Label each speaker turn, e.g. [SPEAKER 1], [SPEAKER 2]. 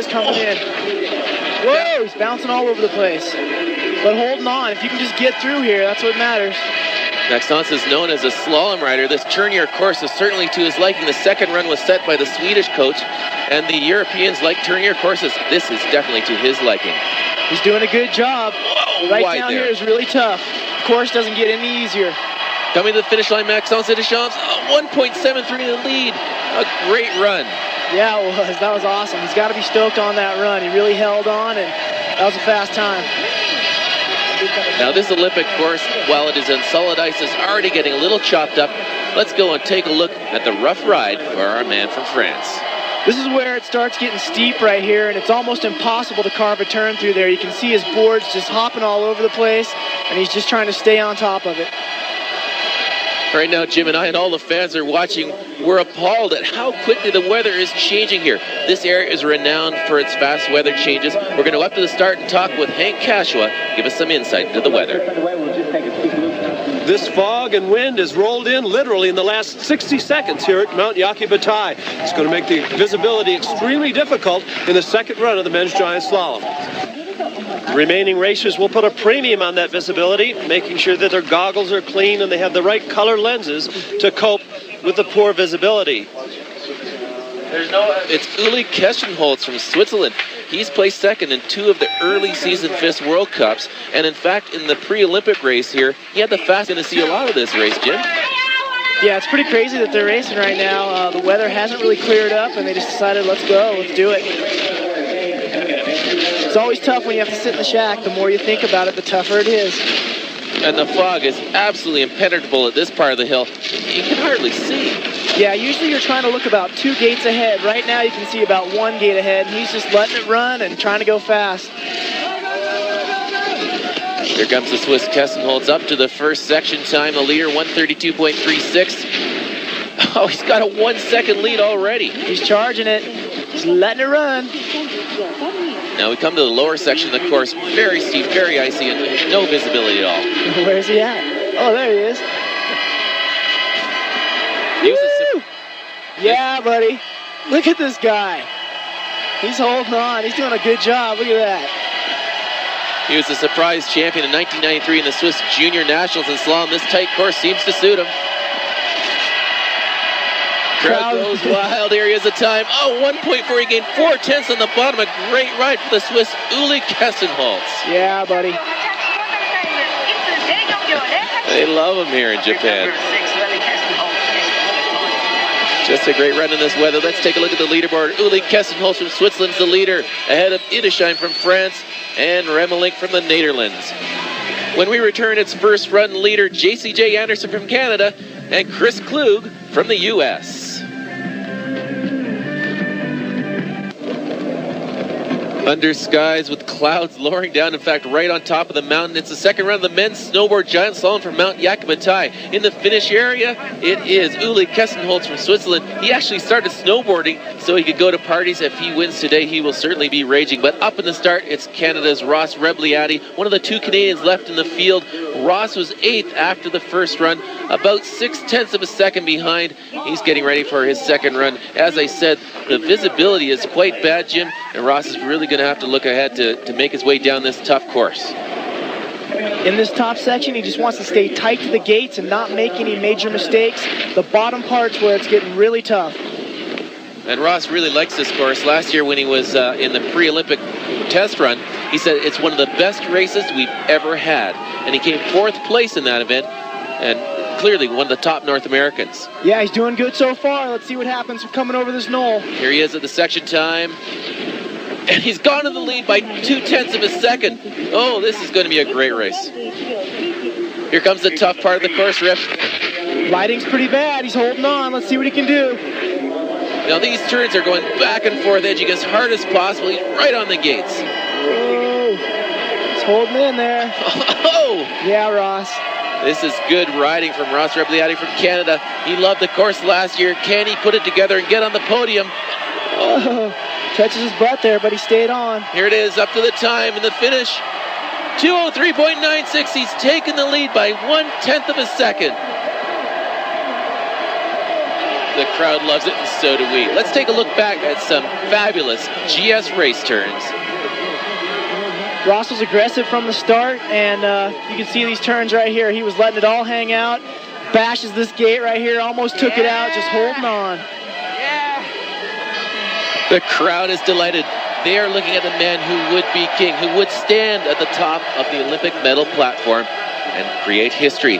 [SPEAKER 1] is coming in. Whoa, he's bouncing all over the place. But holding on. If you can just get through here, that's what matters.
[SPEAKER 2] Maxence is known as a slalom rider. This Turnier course is certainly to his liking. The second run was set by the Swedish coach, and the Europeans like Turnier courses. This is definitely to his liking.
[SPEAKER 1] He's doing a good job.
[SPEAKER 2] Whoa,
[SPEAKER 1] right down here is really tough. The course doesn't get any easier.
[SPEAKER 2] Coming to the finish line, Maxence Deschamps, 1.73 in the lead. A great run.
[SPEAKER 1] Yeah, it was. That was awesome. He's got to be stoked on that run. He really held on, and that was a fast time.
[SPEAKER 2] Now this Olympic course, while it is on solid ice, is already getting a little chopped up. Let's go and take a look at the rough ride for our man from France.
[SPEAKER 1] This is where it starts getting steep right here, and it's almost impossible to carve a turn through there. You can see his boards just hopping all over the place, and he's just trying to stay on top of it.
[SPEAKER 2] Right now, Jim and I and all the fans are watching. We're appalled at how quickly the weather is changing here. This area is renowned for its fast weather changes. We're going to go up to the start and talk with Hank Kashua, give us some insight into the weather.
[SPEAKER 3] This fog and wind has rolled in literally in the last 60 seconds here at Mount Yakibatai. It's going to make the visibility extremely difficult in the second run of the men's giant slalom. The remaining racers will put a premium on that visibility, making sure that their goggles are clean and they have the right color lenses to cope with the poor visibility.
[SPEAKER 2] It's Uli Kestenholz from Switzerland. He's placed second in 2 of the early season FIS World Cups, and in fact, in the pre-Olympic race here, he had the fastest to see a lot of this race, Jim.
[SPEAKER 1] Yeah, it's pretty crazy that they're racing right now. The weather hasn't really cleared up, and they just decided, let's go, let's do it. It's always tough when you have to sit in the shack. The more you think about it, the tougher it is.
[SPEAKER 2] And the fog is absolutely impenetrable at this part of the hill. You can hardly see.
[SPEAKER 1] Yeah, usually you're trying to look about 2 gates ahead. Right now you can see about 1 gate ahead, and he's just letting it run and trying to go fast.
[SPEAKER 2] Here comes the Swiss Kestenholz up to the first section time. The leader, 132.36. Oh, he's got a 1 second lead already.
[SPEAKER 1] He's charging it. He's letting it run.
[SPEAKER 2] Now we come to the lower section of the course. Very steep, very icy, and no visibility at all.
[SPEAKER 1] Where's he at? Oh, there he is. Woo! Yeah, buddy. Look at this guy. He's holding on. He's doing a good job. Look at that.
[SPEAKER 2] He was a surprise champion in 1993 in the Swiss Junior Nationals in slalom. This tight course seems to suit him. Crowd goes wild. Here he is at time. Oh, 1.4. He gained 4/10 on the bottom. A great ride for the Swiss Uli Kestenholz.
[SPEAKER 1] Yeah, buddy.
[SPEAKER 2] They love him here in Japan. Just a great run in this weather. Let's take a look at the leaderboard. Uli Kestenholz from Switzerland's the leader, ahead of Idesheim from France and Remelink from the Netherlands. When we return, it's first run leader JCJ Anderson from Canada and Chris Klug from the U.S. Under skies with clouds lowering down, in fact, right on top of the mountain. It's the second run of the men's snowboard giant slalom from Mount Yakibatai. In the finish area, it is Uli Kestenholz from Switzerland. He actually started snowboarding so he could go to parties. If he wins today, he will certainly be raging. But up in the start, it's Canada's Ross Rebliati, one of the 2 Canadians left in the field. Ross was 8th after the first run, about 0.6 of a second behind. He's getting ready for his second run. As I said, the visibility is quite bad, Jim, and Ross is really going to have to look ahead to make his way down this tough course.
[SPEAKER 1] In this top section, he just wants to stay tight to the gates and not make any major mistakes. The bottom part's where it's getting really tough.
[SPEAKER 2] And Ross really likes this course. Last year when he was in the pre-Olympic test run, he said it's one of the best races we've ever had. And he came 4th place in that event, and clearly one of the top North Americans.
[SPEAKER 1] Yeah, he's doing good so far. Let's see what happens coming over this knoll.
[SPEAKER 2] Here he is at the section time. And he's gone in the lead by 0.2 of a second. Oh, this is going to be a great race. Here comes the tough part of the course, Rip.
[SPEAKER 1] Lighting's pretty bad. He's holding on. Let's see what he can do.
[SPEAKER 2] Now these turns are going back and forth, edging as hard as possible. He's right on the gates.
[SPEAKER 1] Oh, he's holding in there.
[SPEAKER 2] Oh!
[SPEAKER 1] Yeah, Ross.
[SPEAKER 2] This is good riding from Ross Rebliati from Canada. He loved the course last year. Can he put it together and get on the podium?
[SPEAKER 1] Oh, touches his butt there, but he stayed on.
[SPEAKER 2] Here it is, up to the time in the finish. 2:03.96. He's taken the lead by 0.1 of a second. The crowd loves it, and so do we. Let's take a look back at some fabulous GS race turns.
[SPEAKER 1] Ross was aggressive from the start, and you can see these turns right here. He was letting it all hang out. Bashes this gate right here, almost took it out, just holding on.
[SPEAKER 2] The crowd is delighted. They are looking at the man who would be king, who would stand at the top of the Olympic medal platform and create history.